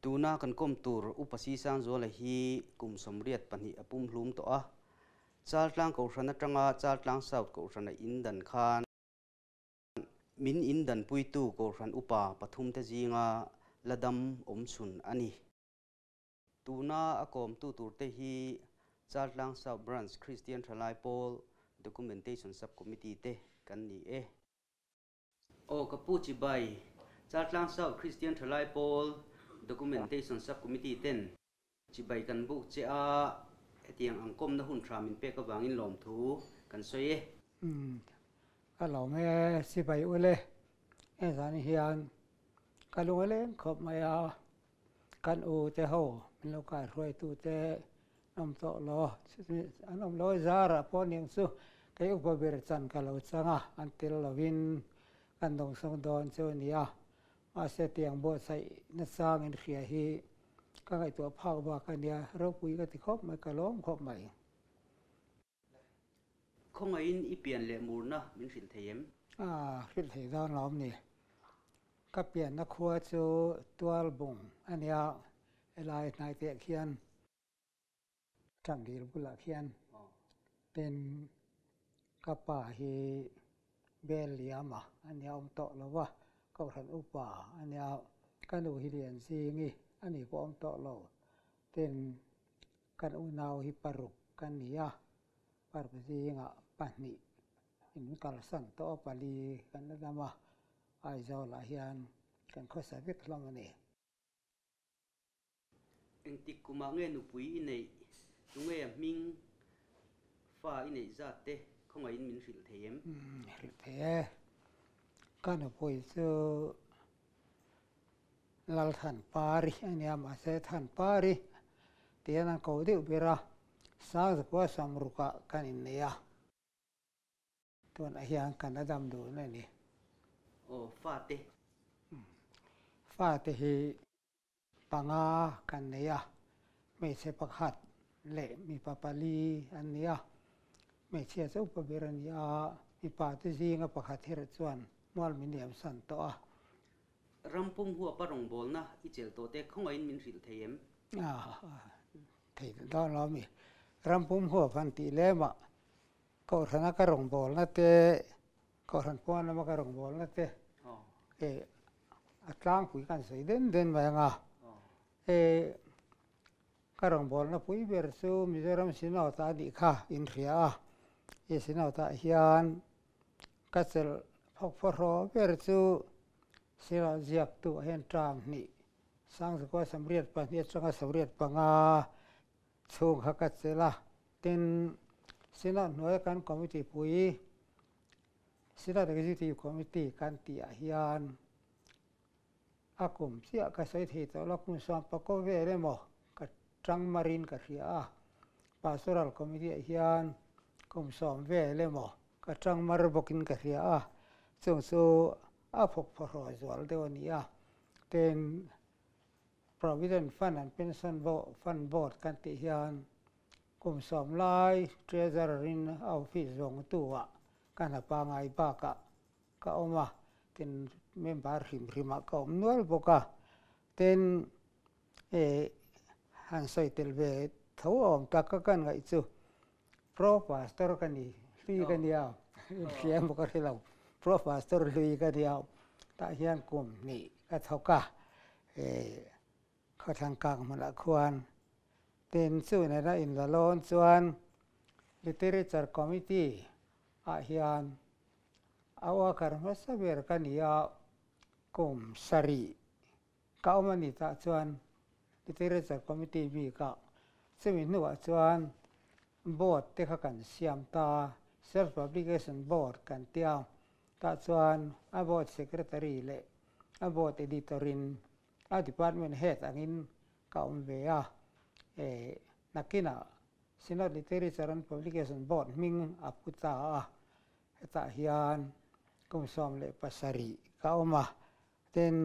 Tunah kan kom tur Upa C Sangzuala hi kum somriat pani apum hlum to a Chaltlang Kohhran atanga Chaltlang South Kohhran indan khan min indanpuitu Kohhran Upa pathum te zinga ladam awmchhun ani Tunah akom tu tur te hi Chaltlang South Branch Christian Thalai Paul Documentation Subcommittee te kan ni e o kapu chibai Chaltlang South Christian Thalai Paul Documentation Subcommittee ten chibai kan bu che a etiang angkom na hun thramin pe ka wangin lom thu kan soye ka lom e chibai ule e zani hian ka lungale khop maya kan u te ho min lo ka roi tu te nom to lo anom lo zara pon yang su kai upa ber chan ka lo changa until lovin kan dong song don chu nia a se tiang bo sai na sang in khia hi ka ngai to phak ba ka nia ro pui ka ti khop mai ka lom khop mai khonga in ipian le murna min hril theyem hril thei don lom ni ka pian na khua chu tual bung ania elai nai te khian chang dir bula khian ten ka pa hi bel liama ania to lawa Kohhran Upa ania kanu hilian singi ani ko to lo ten kan unau hi paruk kan nia par zinga pani in kal san to pali kan dama ai zo la hian kan khosa vek hlong ani eng tik kuma nge nu pui inei tunge ming fa inei zate khonga in min hril theyem hril the kanu pui chu lal than pari ania ma se than pari tiana ko de bera sa ko samruka kan in nia ton a hian kan adam du na ni o fa te hi panga kan nia me se pakhat le mi papali an nia me che chu pa berania mi pa te zinga pakhat her chuan mal min niam san to a rampum huwa parong bolna ichel to te khonga in min hril theyem thei do lo mi rampum huwa phan ti lema Kohhran ka rong bol na te Kohhran pon ma ka rong bol na te e atlang pui kan sei den ma nga e ka rong bol na pui ber su Mizoram Synod ta di kha hian e Synod ta hian ka chel phok phoro ber chu sira ziak tu hen tang ni sang ko samriat pa ni changa samriat panga chung ha ka chela tin Synod noi kan committee pui Synod executive committee kan ti a hian akum sia ka sai thei to lok mu sam pa ko ve re mo ka tang marin ka hria pastoral committee hian kum som ve le mo ka tang mar bokin ka hria chung chu a phok phoro zwal de ania ten provident fund and pension fund board kan ti hian kum som lai treasurer in office zong tuwa kan pa ngai ba ka oma ten member hima ka nual boka ten han soi tel ve thawom ta ka kan ngai chu pro pastor kan ni hlui kan ya hiam boka helo pro pastor hlui ka dia ta hian kum ni ka thoka kha thang kang mala khuan ten chu na ra in la lon chuan literature committee a hian awa karma saber kania kum sari kaumani ta chuan literature committee bi ka chumi nuwa chuan board te kha kan siam ta self publication board kan tiang ta chuan a board secretary le a board editorin a department head angin kaum ve a nakina Synod literature and publication board ming aputa ta hian kum som le pasari kauma ten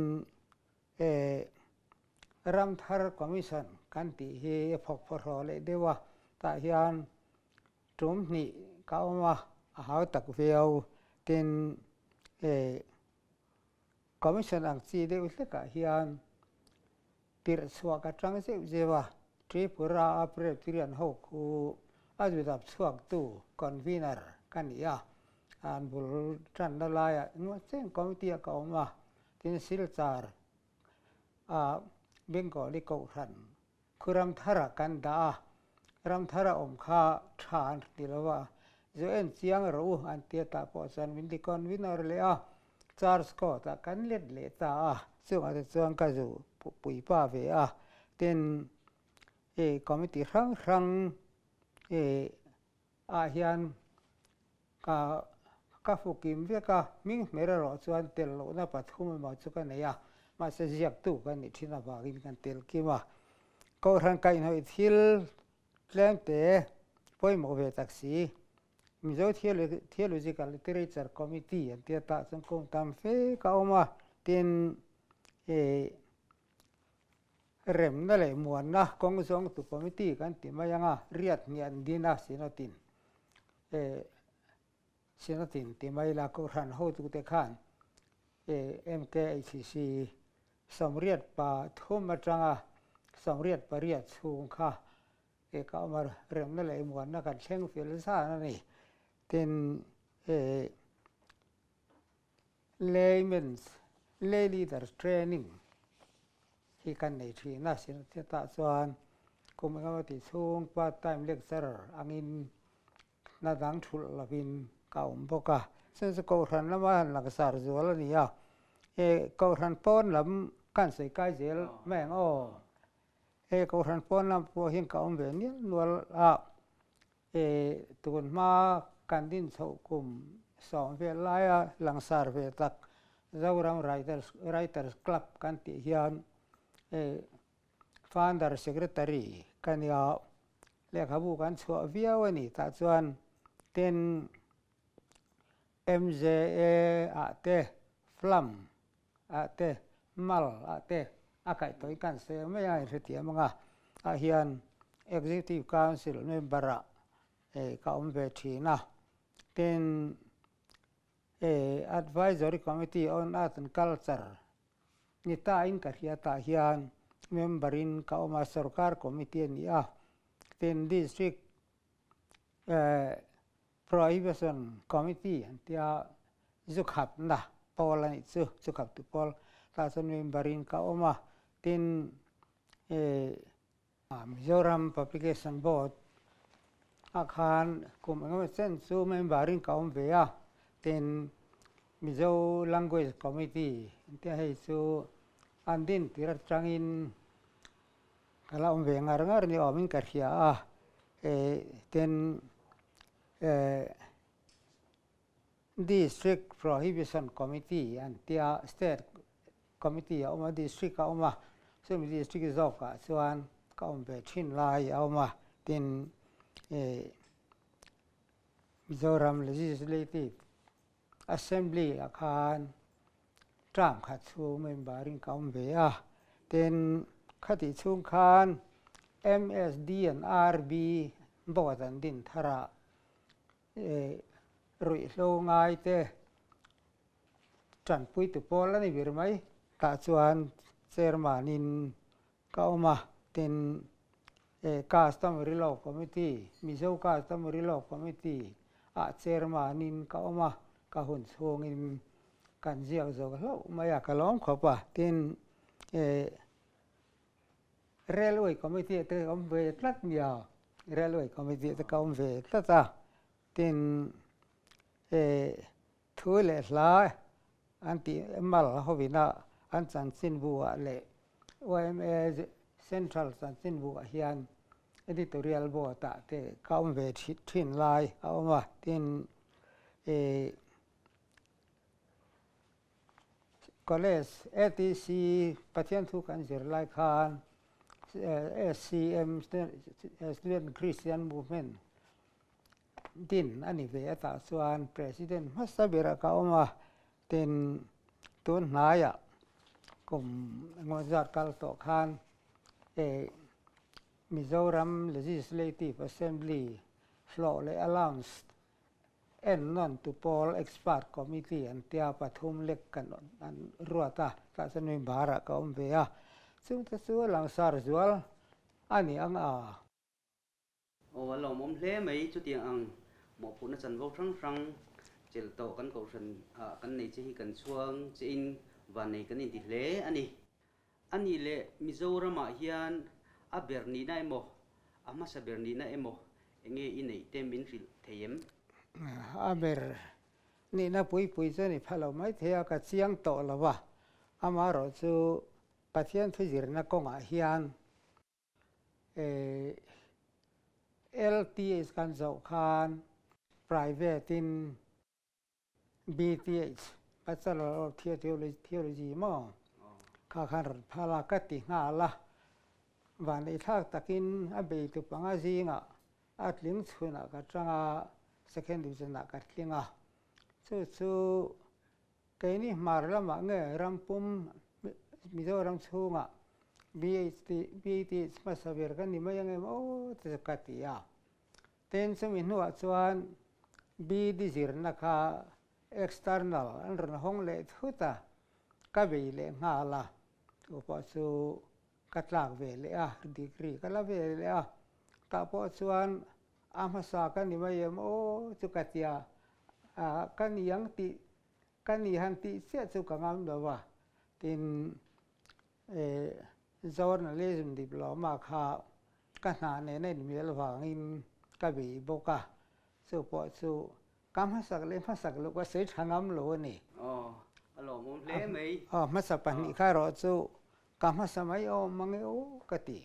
ram thar commission kan ti he phok phoro le dewa ta hian tum ni kauma a hau tak veo ten commission ang chi de ule ka hian tir suak atang jewa Tripura Presbyterian Kohhran ajudat suak tu convener kan ya an bul tran dalaya ngosen committee Kawmna tin silchar Bengal di Kohhran kuram thara kan da ram thara kha than tilawa zo en chiang ro an tia ta po san min di convener le Charles ko ta kan let le ta so a chuang ka zu pui pa ve ten committee rang hian ka fukim ve ka ming mera ro chuan tel lo na pathum ma chu ka neih ma se ziak tu kan ni thina ba in kan tel ki ma Kohhran kai noi thil tlem te poimo ve taksi Mizo Theological Literature Committee and Theatre Sangkong Tamfe Kawmna tin rem na le muan na kong song tu committee kan ti mayanga riat ngian dina sinatin ti mai la Kohhran ho tu te khan MKACC somriat pa thum atanga somriat pariat chung kha Kawmna rem na le muan na kan thleng fel sa na ni then lay leaders training hi kan nei thina sin ta chuan kumangawati chung part time lecturer angin na dang thul lavin kaum boka sen se Kohhran lama langsar zuala ni Kohhran pon lam kan sei kai zel meng Kohhran pon lam po hin kaum ve ni nual tun ma kan din chho kum song ve lai langsar ve tak Mizoram Writers Club kan ti hian founder secretary kan ya lekhabu kan chho viawani ta chuan ten MLA-te flam te mal te akai toi kan se me ai retia manga hian executive council member kaum ve thina ten advisory committee on art and culture nita in karhiata hian member in Kawmna sawrkarah committee ni ten district prohibition committee antia zukhapna pawh ani chu zukhap tu pawh ta chon member in Kawmna tin Mizoram Publication Board akhan kumangam sen chu member in Kawmna ve ten Mizo language committee antia hei chu andin tirat changin kala ve ngar ni omin karhia ten district prohibition committee antia state committee district Kawmna so mi district zoka chuan Kawmna ve thin lai tin Mizoram Legislative Assembly akhan tram khat chu member in Kawmna ve ten khati chung khan MSD and RB board an din thara hriathlawh ngai te indanpuitu pol ani vir mai ta chuan chairman in Kawmna ten customary law committee Mizo customary law committee chairman in Kawmna ka hun chung in kan ziak zo lo maya kalom khopa tin railway committee te om ve tlat nia railway committee te kom ve tlata tin thule hla anti mal hovina an chan sin bua le OMA central chan sin bua hian editorial board ta te kom ve thin lai Kawmna tin college ATC pathian thu kan zir lai khan SCM student Christian movement din ani ve ta chuan president masabira Kawmna ten Tunah kum ngozat kal to khan Mizoram Legislative Assembly floor le allowance en non to poll expert committee antia pathum lek kan an ruata ta sanui bara Kawmna ve ซึ่งถ้าสู้หลังสารจวลอันนี้อังโอ้เรามอมเล่ไหมจุดยังหมอพูนจันทร์บอกทั้งเจลโตกันเขาฉันกันในที่กันช่วงจีนวันในกันนี่เล่อันนี้เล่มิโซรามาฮิอันเบอร์นีน่าเอโมมาสเบอร์นีน่าเอโมเงี้ยอินในเต็มมินฟิลเทียมเบอร์นี่นะปุยเจ้านี่พะเราไม่เที่ยวกับเชียงโตแล้ววะมาเราจูประเทศทุจิรนักกงฮิอันLTH กันเจ้าคาน private in BTH ปัจจัยเราเที่ยวมั้งข้าขันพาลากติงาละวันนี้ถ้าตะกินเบยตุปังซิงลิงชุนกัจังsecond division กัดลิงสู้เกนี่มาแล้วมาเงยรำปุ่มมิโซรำชูงBTH มาสเวรกันนี่ไม่ยังไงโอ้จะกัดยาเต็นสมินหัวชวนบีดิจิรนักexternal อันนั้นห้องเล็กทุตาก็เบยเล่งาละอุปสุกัดลากเวลดีกรีกัดลากเวลแต่พอชวนมาสากันนี่ไม่ยังโอ้จุกัดยากันยังติกันนี่ฮันติเสียจุกังามเดว่าตินjournalism diploma ค่ะกันหาในมีระหว่างอินกบีบกะสุปอสุกำมาสักเล่มมาสักลูกว่าเสียทางน้ำโลนี่อ๋อฮัลโหลมุมเล่ไหมมาสักปันนี่ข้ารอสุกำมาสมัยมังเอโอกติ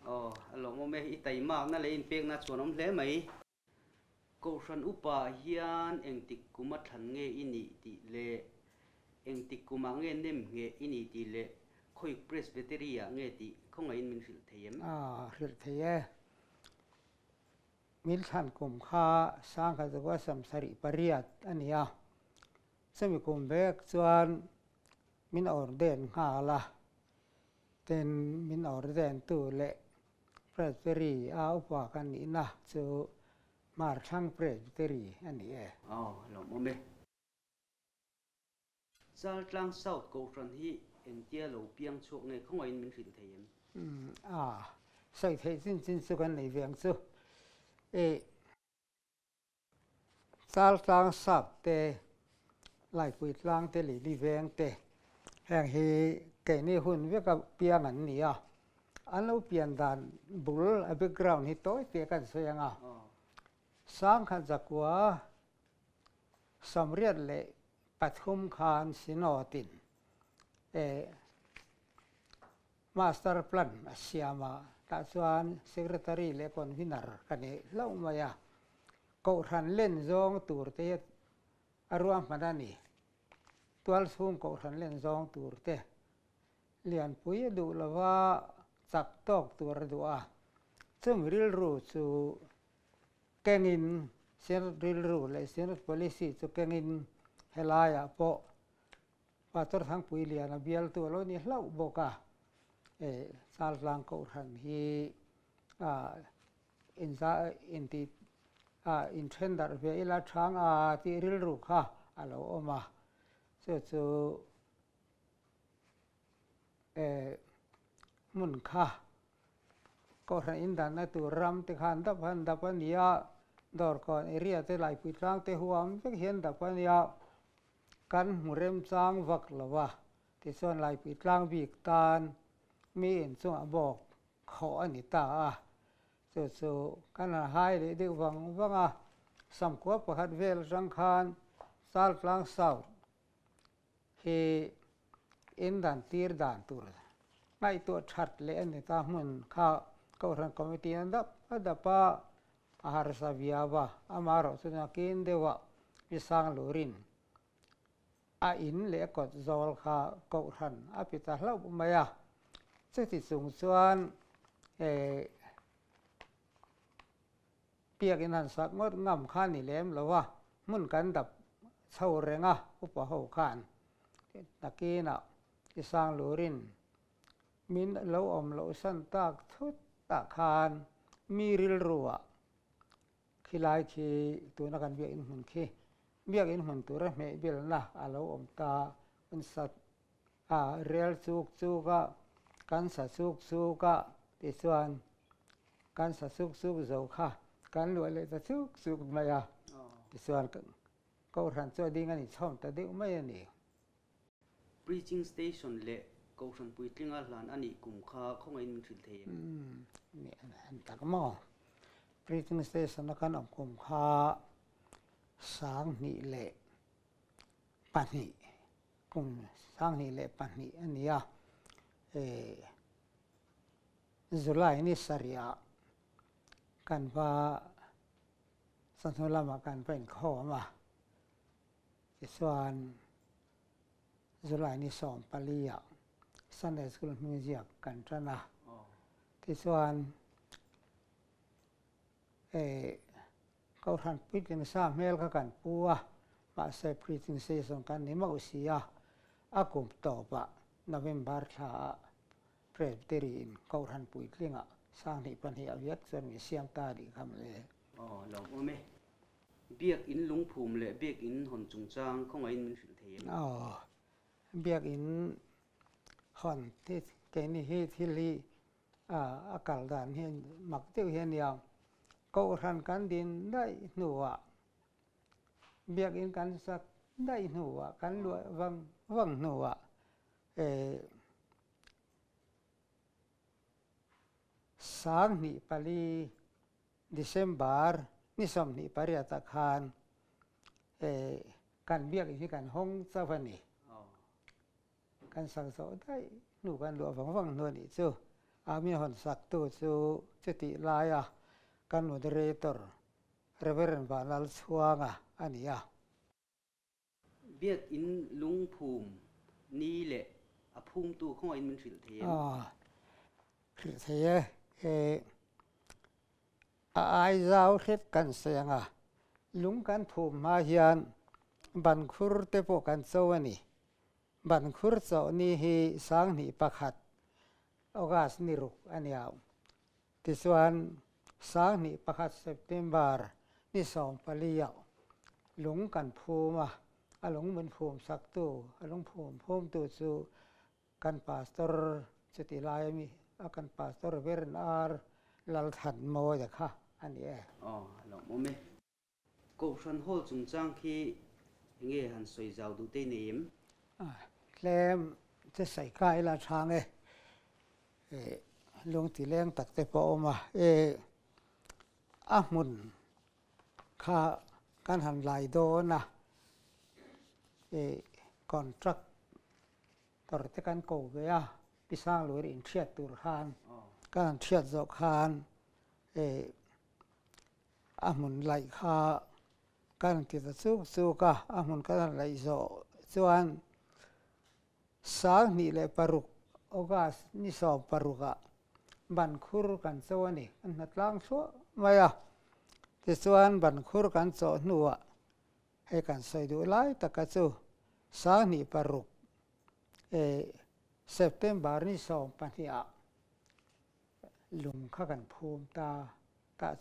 อ๋อฮัลโหลมุมเล่อีไตมากนั่นเลยอินเปียกนัดชวนมุมเล่ไหมกูชันอุปาฮิอันเอ็งติกกุมัดทันเงอินีติเล่เอ็งติกกุมังเงเนมเงอินีติเล่คุย Presbyterian เงติคงไงมินฟิลเทียมฟิลเทียมิลทันกุมข้าสร้างกันตัวสัมสริปริยัตอันนี้สมิกุมเบกจวนมินออร์เดนข้าละเต็นมินออร์เดนตัวเล่Presbyterian อุปกันนี้นะจูมาร์ชัง Presbyterian อันนี้อ๋อหลวงพ่อChaltlang South Kohhran hi eng tia lo piang chok nge khong in min rin thayem sai thei chin su kan nei veng chu Chaltlang South te lai pui tlang te li veng te hang hi ke ni hun ve ka piang an ni an lo pian dan bul a background hi toy te kan so yanga sang khan zakwa samriat le pathum khan sinotin master plan siama ta chuan secretary le convener kani laumaya Kohhran len zong tur te aruam madani 12 hum Kohhran len zong tur te lian pui du lawa chak tok tur duwa chung ril ru chu kengin ser ril ru le ser policy chu kengin helaya po pator thang pui lian bial tu lo ni hlau boka Chaltlang Kohhran hi inti intender ve ila thang ti ril ru kha alo oma chu mun kha Kohhran indan na tu ram te khan da pania dor kon area te lai pui tlang te huam ve hian da pania kan murem chang vak lawa ti son lai pi tlang bik tan mi in chung bawk kho ani ta chu kan hai le de wanga samkwa pakhat vel rang khan Chaltlang South hi indan tir dan tur ngai to that le ani ta mun kha Kohhran committee anda pa ahar saviawa amaro chuna kin dewa pisang lurin in le kot zol kha Kohhran apita hlau maya chuti chung chuan piak in han sak ngot ngam khan ni lem lowa mun kan dap chho renga upa ho khan takina isang lurin min lo om lo san tak thut ta khan mi ril ruwa khilai khi tuna kan biak in hun khi biak in hun tur me bil na alo om ta un sat rel chuk chuka กันสะสุกสุกะติส่วนกันสะสุกสุกโจค่ะกันรวยเลยสะสุกสุกมาอ่ะติส่วนก็รันตัวดิ้งอันนี้ชอบแต่ดิ้งไม่อันนี้ preaching station เละก็ฉันปุยตริงอาหลานอันนี้กุมค่าของไอ้มันถึงเทียมเนี่ยอันตากหม้อ preaching station นักการกุมค่าสางนี่เละปันนี่กุมสางนี่เละปันนี่อันนี้อ่ะจุลัยนี่สริยะกันว่าสันตุลามากันเป็นข้อมาส่วนจุลัยนี่สองปลียะสันเดสกุลมิวเซียกันจันนะที่ส่วนเขาทันพิจารณาเมลกันปัวมาเซปริติงเซสงกันนี่มาอุสิยาอากุมตอบะนเวมบาร์ชาPresbyterian Kohhran ปุยคลิ่งอ่ะสร้างที่ปัญหาเวียดส่วนมีเสียงตาดีคำเลยหลงว่าไหมเบียกอินลุงภูมิเลยเบียกอินหอนจุงจางของไอ้มันถึงเทียมเบียกอินหอนที่เกนี่ที่ลีอากาศด่านเฮียนหมักเตี้ยวเฮียนยาวKohhranกันดินได้หนัวเบียกอินกันสักได้หนัวกันรวยวังหนัวสางนี่ปลีดิเซมบาร์นี่สมนี่ปริยัตคารกันเบียกอีกกันห้องซาฟันนี่กันสักโซได้หนูกันหลวงฟังนวลนี่จูมีหอนสักตัวจูจุติลายะกันโมเดเรเตอร์เรเวอเรนบาลสวางะอันนี้เบียกอินลุงภูมินี่แหละภูมิตัวของไอ้มันถึงเทียมคือเทียไอ้เจ้าเฮ็ดกันเสียงลุงกันภูมิมาเฮียนบันคุรเตปกันโซนี่บันคุรโซนี่ฮีสางนี่ประคัดอากาศนิรุกอันยาวที่ส่วนสางนี่ประคัดเซปเทมเบอร์นี่สองปลียาวลุงกันภูมิลุงเหมือนภูมิสักตัวลุงภูมิตัวสู่กันพาสตอร์จุติลายมีกันพาสตอร์เวรนอาร์ลัลทันโมจะค่ะอันนี้หลงว่าไหมก็ฉันโหดจุงจางที่เงี้ยหันสวยเจ้าดูเตนิมแล้วจะใส่กายละทางลงตีแรงตักเตปอมามุนข้าการหันไหลโดนะคอนทรัคตอร์ที่การโกเกียพิสางลุยอินเทียตุรคานการเทียดโจคานมุนไหลข้าการที่จะสู้ก็มุนการไหลโจส่วนสางนี่เลยปรุกโอกาสนี่สอบปรุกบันคุรกันโซนี่อันนัดล้างชั่วไม่ที่ส่วนบันคุรกันโซนัวให้กันใส่ดูไล่ตะกัจูสางนี่ปรุกเซปเทมเบอร์นี่สองปัญญาลุงข้ากันภูมิตา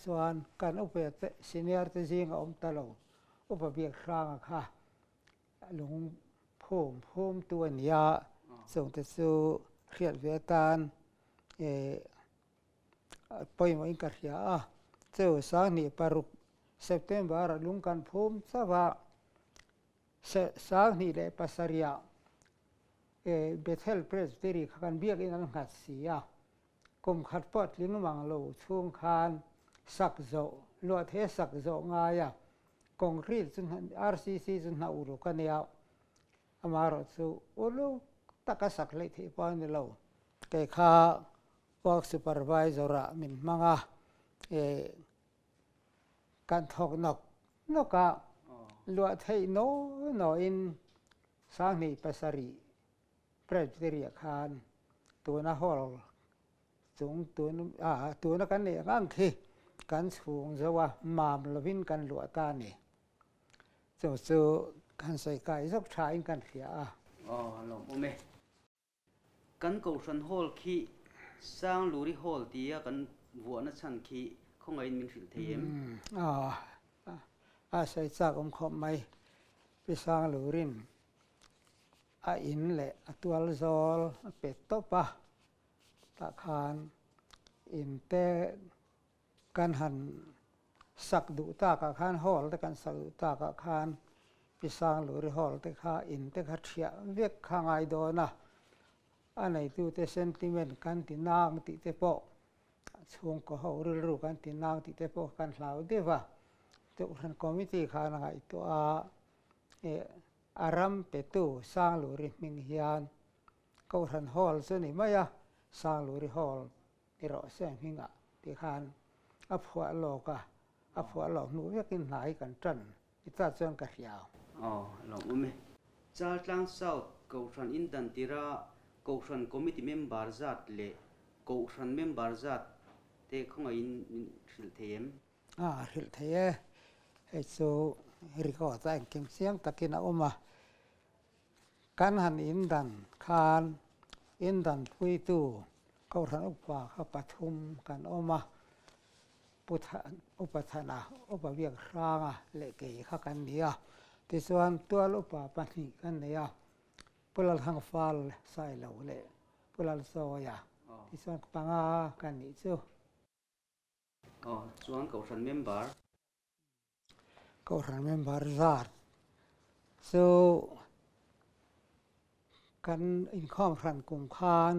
ส่วนกันอุปเตซีเนียร์ที่จริงตะลงอุปเบียกครางค่ะลุงภูมิตัวนี้ส่งแต่สู่เครียดเวทานปอยมาอินกัดยาเจ้าสางนี่ปรุกเซปเทมเบอร์ลุงกันภูมิสภาสางนี่เลยปัสริยาเบเทลเพรสเตอรี่กันเบียกอินันขัดเสียกุมขัดปอดลิงมังโลช่วงคานสักโจลวดเทสักโจง่ายคอนกรีตจนRCCจนหน้าอุรุกันยาวมารถสู่อุลุตะกัสักเลยที่ปอนเล่าแต่ข้าบอกซูเปอร์ไวเซอร์มินมังการทอกนกลวดให้โนอินสางนี่ปัสรีPresbyterian Kohhran ตัวน่าฮอลสูงตัวนักกันเนี่ยงั้นคือการสูงจะว่ามามลวินกันหลวตานี่จู่การใส่ไก่สักชายกันเสียหลงไหมกันกูฉันฮอลขี้สร้างลูริฮอลตีกันวัวนัชชันขี้ของไอ้มินฟิลเทียมใส่จากคมไม่ไปสร้างลูรินอินเละตัวลโซลเป็ดตบ ตะคานอินเตกันหันสักดูตากะคานฮอลแต่กันสักดูตากะคานพิสางหรือฮอลแต่ข้าอินแต่ข้าเทียเวียกข้างไอโดนะอันไหนตัวเตเซนติเมนกันตินางติเตโปช่วงก็เขารู้กันตินางติเตโปกันเหล่าเดียวว่าตัวท่านคอมมิตี้ข้านะไอตัวอารัมเปตูสร้างหรือมิงฮิอันก็ท่านฮอลส่วนนี้ไม่อะสร้างหรือฮอลที่เราเสียงหิงอ่ะที่ข้านอัพหัวโลกะอัพหัวโลกหนูอยากกินไหนกันจันที่ตาจนกระยาวอ๋อลองอุ้มไหมChaltlang South Kohhran Indantira Kohhran Committee Member Zat le Kohhran Member Zat te không in hriathlawh hriathlawhให้สูริโกใจเก่งเสียงตะกินเอามากันหันอินดันคานอินดันพุยตูKohhran Upaข้าปฐุมกันเอามาอุปทานะอุปเวียกร่างเละเกยข้ากันเดียที่ส่วนตัวอุปปันนิกันเนี่ยปุลลหังฟัลใส่เหลาเละปุลลโซยาที่ส่วนปังอากันนี่จูอ๋อส่วนKohhran member zat soกันอินข้อมขันกลุ่มคาน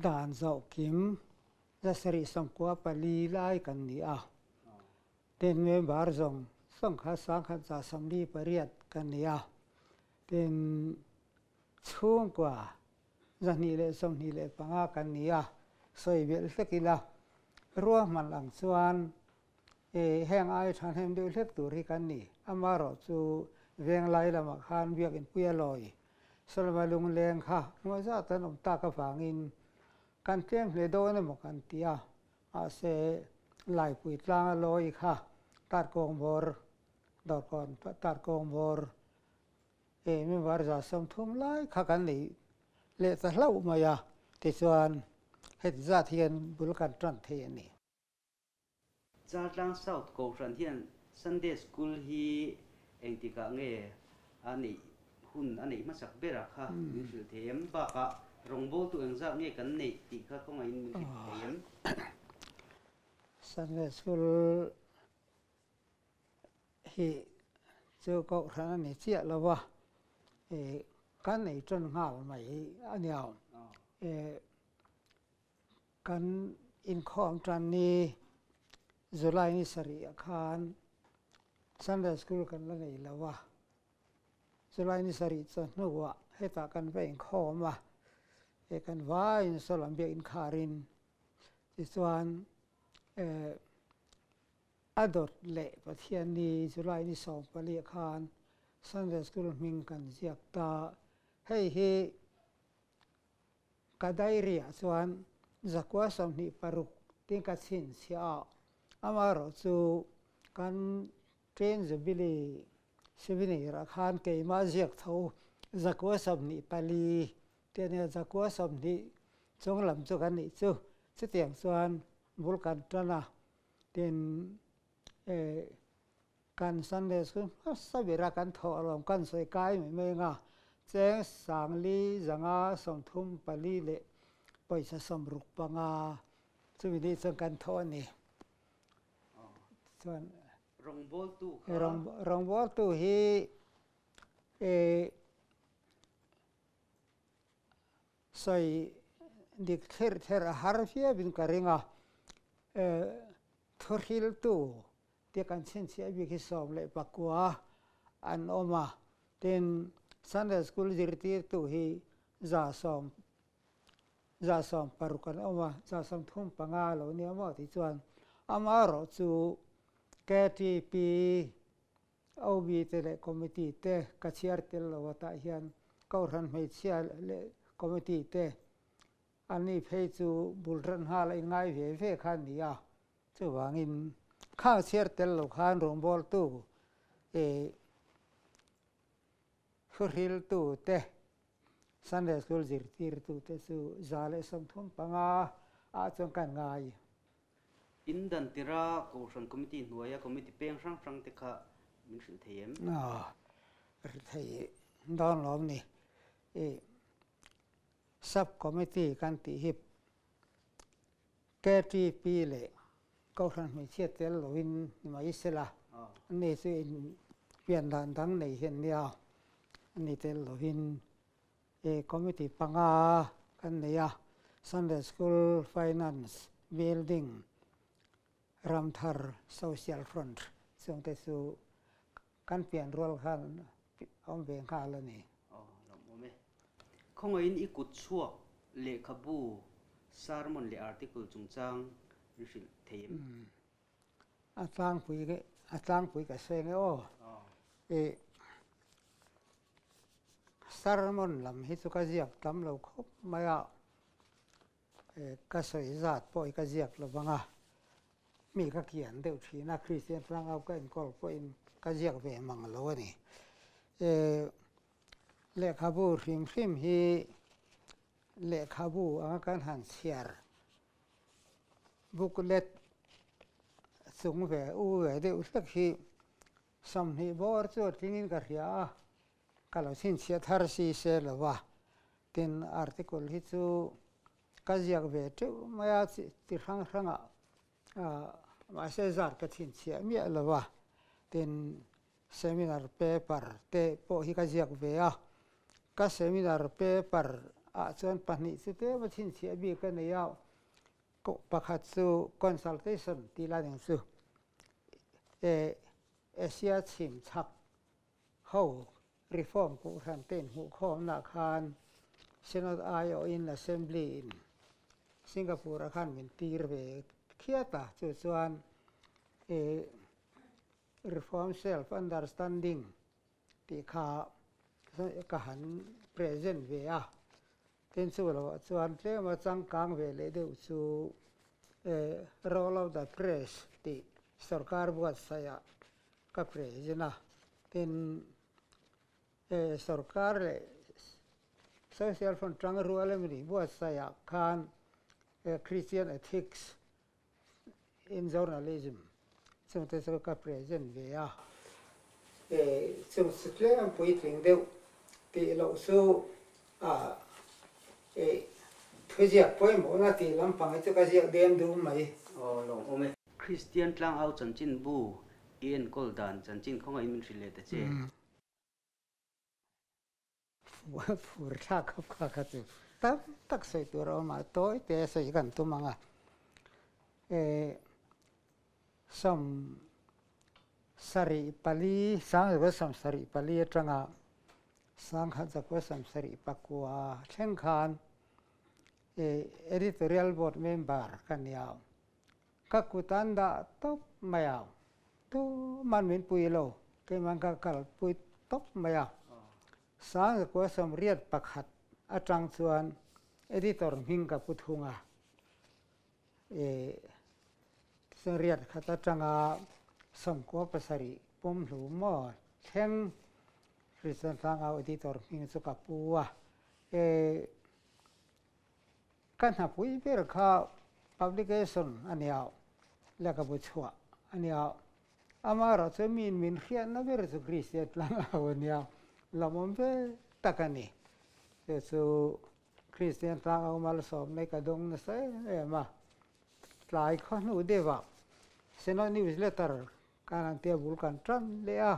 ด่านเจ้ากิมจะสริสังกัวปลีไล่กันนี่เต็นเมบาร์จงส่งข้าสังขันจะสำลีปริยัดกันนี่เต็นช่วงกว่าจะนี่เลยส่งนี่เลยปังอากันนี่สวยเวลสักิละร่วมมันหลังส่วนแห่งไอชันแห่งเดือดเล็กตัวริกันนี่อามาโรจูเวียงไล่ละมาคานเวียกินปุยลอยสลมาลุงเลงค่ะเมื่อจะต้นอมตากระฝังอินกันเที่ยงเลโดนหมกันเตียเสไหลปุยตลางลอยค่ะตัดกองบอร์ดอกก่อนตัดกองบอร์ไม่ว่าจะสมทุมไล่ข้ากันนี่เละจะเล่ามายาที่ส่วนเหตุจะเทียนบุลกันจันเทียนนี่Chaltlang South Kohhran hian Sunday School hi engtika nge ani hun ani masak bera kha hriathlawh ba ka rongbol tu engza nge kan nei ti kha ko ngai hriathlawh Sunday School hi chu Kohhran ni chia lawa kan nei chon ngal mai aniao kan in khom tran ni July ni sari khan Sunday School kan la nei lawa July ni sari chon nuwa heta kan ve in khom wa kan vai in solam be in kharin ti chuan adot le pathian ni July ni som pali khan Sunday School ming kan ziak ta hei hi kadai ria chuan zakwa som ni paruk ting ka chin sia amaro chu kan train zubili sibini ra khan ke ma ziak tho zakwa som ni pali tene zakwa som ni chonglam chu kan ni chu tiang chuan vulkan tana ten kan Sunday School sabira kan tho alom kan soi kai me nga cheng sangli zanga somthum pali le paisa somruk panga chumi chang kan tho ni chuan rongbol tu hi soi dik ther har fia bin karinga thorhil tu te kan chen sia bi ki som le pakwa an oma ten Sunday School zirti tu hi za som parukan oma za som thum panga lo ni ama ti chuan amaro chu KTP OB te le committee te kachiar tel lo ta hian Kohhran mei chia le committee te ani phei chu bulran hal ai ngai ve khan nia chu wangin kha chiar tel lo khan rongbol tu hurhil tu te Sunday School zirtir tu te chu zale somthum panga a chong kan ngai Indantira Kohhran committee nuaya committee peng sang te kha min hriathlawh hriathlawh don lom ni subcommittee kan ti hip KTP le Kohhran mi chiat tel loin ma isela ni su in pian dan dang nei hian nia ni tel loin committee panga kan neia Sunday School Finance Building Ramthar Social Front song te su kan pian rol khan om ve kha la ni không in ikut chuak le khabu sermon le article chungchang rishil theim atlang pui ka se nge o sermon lam hi chu ka ziak tam lo khop maya ka soi zat poi ka ziak lo banga mi ka kian deuh thina Christian tlang au ka in kol po in ka ziak ve mang lo ani le khabu hrim hi le khabu anga kan han siar booklet sung ve u ve deuh hlek hi sam hi bor chu tingin ka ria ka lo sin sia thar si se lawa tin article hi chu ka ziak ve teu maya ti rang ranga ma se zar ka thin sia mi lawa tin seminar paper te po hi ka ziak ve a ka seminar paper a chuan pahnih chu te ma thin sia bi ka nei a ko pakhat chu consultation ti la ding chu Asia chim chak ho reform Kohhran ten hu khom na khan Synod ayo in assembly in Singapore khan min tir ve khiata chu chuan reform self understanding ti kha ka han present ve a tin chu lo chuan tle ma chang kang ve le deuh chu role of the press ti sarkar buat saya ka presena tin sarkar le social front tang ruale mi buat saya khan Christian ethics in journalism chung te so ka present ve a chung sukle am pui tling deuh ti lo su thuziak poi mo na ti lampang chu ka ziak dem du mai lo ome Christian tlang au chanchin bu in kol dan chanchin khonga in rile ta che phur tha khap kha kha chu tak sei tur ma toi te sei kan tu manga sam sari pali sang go sam sari pali atanga sang kha za ko sam sari pakwa thleng khan editorial board member kan yaw ka kutanda top mayaw tu man min pui lo ke man ka kal pui top maya sang ko sam riat pakhat atang chuan editor hing ka puthunga riat khat atanga sam ko pasari pom hlu mo theng Christian tlang au editor hing chu ka puwa kan ha pui ber kha publication aniaw la ka bu chua aniaw amara chu min hian na ber chu Christian tlang au aniaw lamom be takani chu Christian tlang au mal som nei ka dong na sai ma tlai kho nu dewa Synod newsletter kan te bul kan tram le a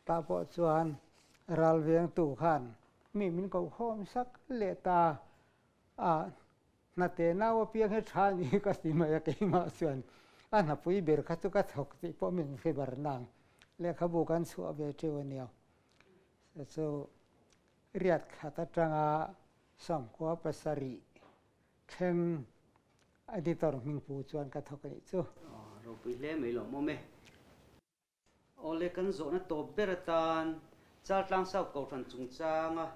ta po chuan ral veng tu khan mi min ko khom sak le ta na te na wa piang he tha ni ka ti ma ya ke ma chuan na pui ber kha chu ka thok ti po min fe bar nang le kha bu kan chu ave te wania so riat kha ta tanga sam ko pasari theng editor min pu chuan ka thok ni chu ro pui hle mai lo mo me ole kan zo na to beratan Chaltlang South Kohhran chungchanga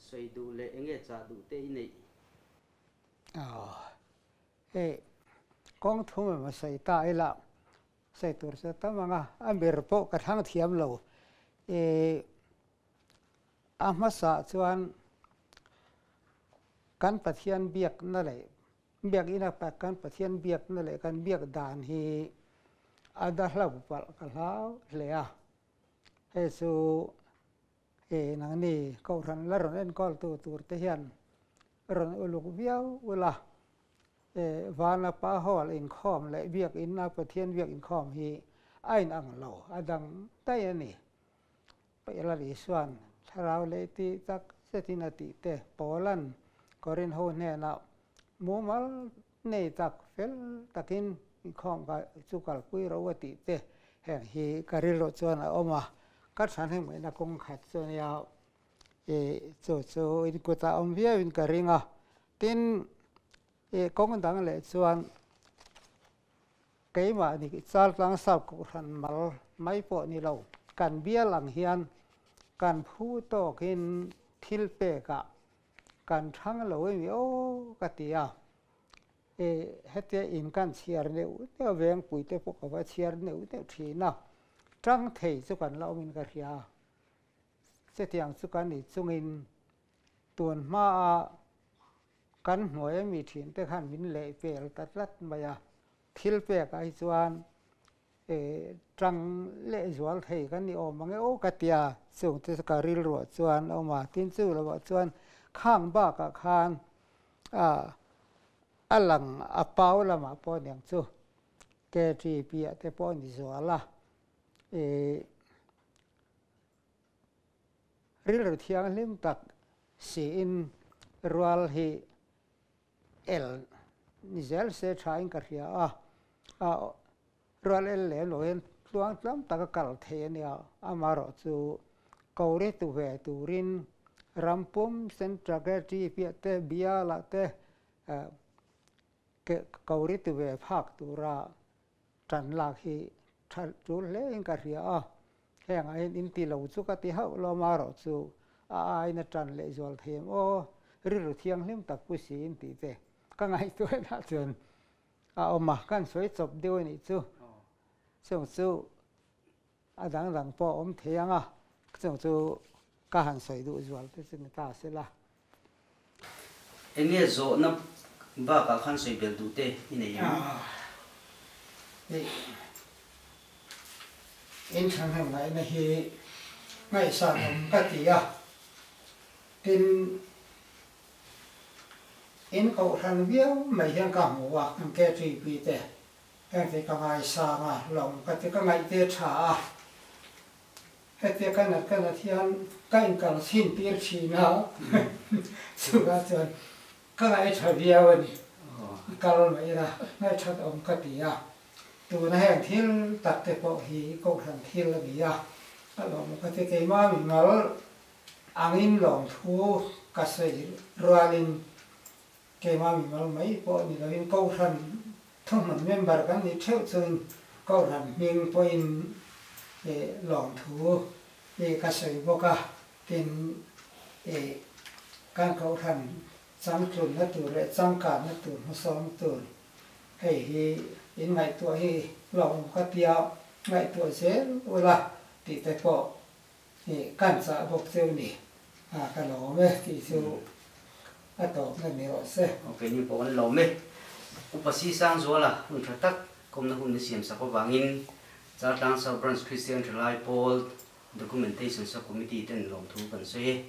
sei du le enge cha du te nei kong thum ma sei ta ila sei tur sa tamanga amber po ka thang thiam lo Amah sa chuan kan pathian biak na le biak ina pa kan pathian biak na le kan biak dan hi ada hlau pal ka hlau le a he su nang ni Kohhran la ron en kol tur te hian ron uluk viau ula vana pa hol in khom le biak in na pathian biak in khom hi ain ang lo adang tai ani pa la ri swan tharau le ti tak setina ti te polan korin ho ne na mumal nei tak fel takin in khom ka chukal pui ro ti te heng hi karil ro chuan a oma kat san heng mai na kong khat chuan ya chu in kuta om via in karinga tin kong dang le chuan keima ni Chaltlang South Kohhran mal mai po ni lo kan bia lang hian kan phu to kin thil pe ka kan thang lo mi o katia hete in kan chiar neu te veng pui te po ka chiar neu te thina tang thei chu kan lo min ka ria se tiang chu kan ni chungin tuan ma kan hnuai mi thin te khan min le pel tatlat maya thil pe ka hi chuan tang le zual thei kan ni om mangai o katia chung te ka ril ro chuan oma tin chu lo chuan khang ba ka khan alang apau lamah po niang chu ke tri piah te po ni zuala ril ro thiang lim tak si in rual hi el nizel se thain ka ria rual el le lo en tluang tlam tak kal the nia amaro chu kauri tu ve turin rampum sentra ti piah te bia la te ke kauri tu ve phak tura tran la hi thal chu le in ka ria heng ai in ti lo chu ka ti hau lo maro chu ai na tran le zol them o ri ru thiang lim tak pu si in ti te ka ngai tu na chun oma kan soi chop deu ni chu chung chu adang dang po om thianga chung chu ka han soi du zol te chin ta se la enge zo na ba ka khan soi bel du te ine ya in thang hang ngai na hi ngai sa om ka ti ya tin in Kohhran viau mai hian ka mu wa kan ke tri pi te heng te ka ngai sa nga long ka te ka ngai te tha he te kan thian kain kal sin tir chi na chu ga chuan ka ngai tha viau ani kal mai ra ngai that om ka ti ya tu na heng thil tak te po hi Kohhran thil la bia alom ka te ke ma mi ngal angin long thu ka sei rualin ke ma mi mal mai po ni lo in Kohhran thong man member kan ni theu chun Kohhran ming po in long thu ka sei boka tin kan Kohhran chang tlun na tu re chang ka na tu ma som tu hei hi in ngai tu hi long ka tia ngai tu se ula ti te po kan sa bok cheu ni ka lo me ti chu ato na mi ro se okay ni po an lo me Upa C Sangzuala Kawmna Komna hum ni siam sa ko wangin Chaltlang South Christian Relay Poll documentation sa committee ten long thu kan se